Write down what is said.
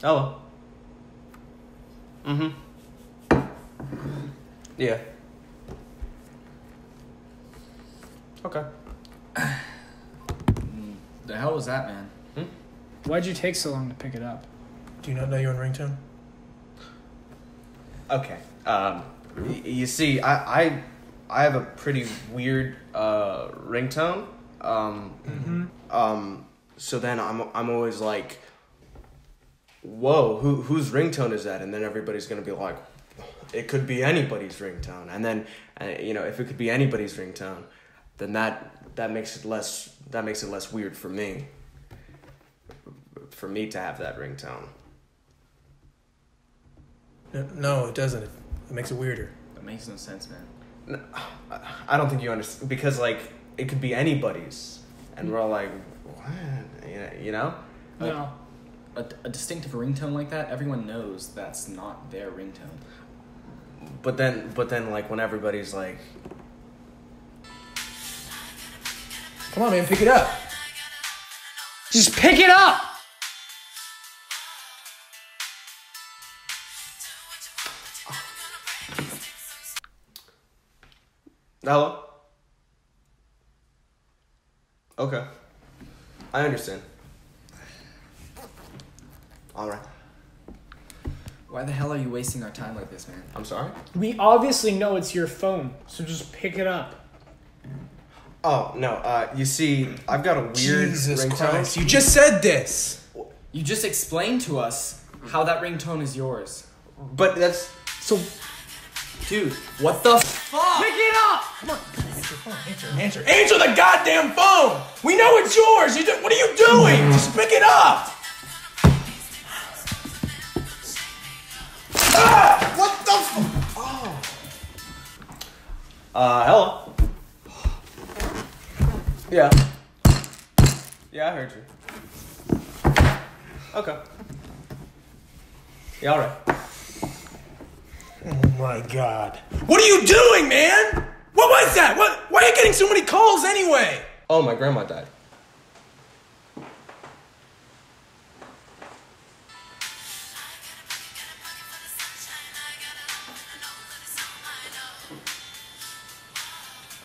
Hello. Mm-hmm. Yeah. Okay. The hell was that, man? Why'd you take so long to pick it up? Do you not know you're on Ringtone? Okay. You see, I have a pretty weird ringtone. So then I'm always like, whoa, whose ringtone is that? And then everybody's gonna be like, it could be anybody's ringtone. And then if it could be anybody's ringtone, then that makes it less weird for me. For me to have that ringtone. No, it doesn't. It makes it weirder. That makes no sense, man. No, I don't think you understand, because like it could be anybody's, and we're all like, what? You know? No. A distinctive ringtone like that, everyone knows that's not their ringtone. But then like when everybody's like, Come on, man, pick it up. Just pick it up! hello? Okay. I understand. Alright. Why the hell are you wasting our time like this, man? I'm sorry? We obviously know it's your phone, so just pick it up. Oh, no, you see, I've got a weird Jesus ringtone. Christ, you just said this. You just explained to us how that ringtone is yours. But that's... So, Dude, what the fuck? pick it up! Come on, answer the goddamn phone. We know it's yours. What are you doing? Just pick it up. What the? Hello? Yeah. Yeah, I heard you. Okay. Yeah, alright. Oh my God. What are you doing, man? What was that? Why are you getting so many calls anyway? Oh, my grandma died.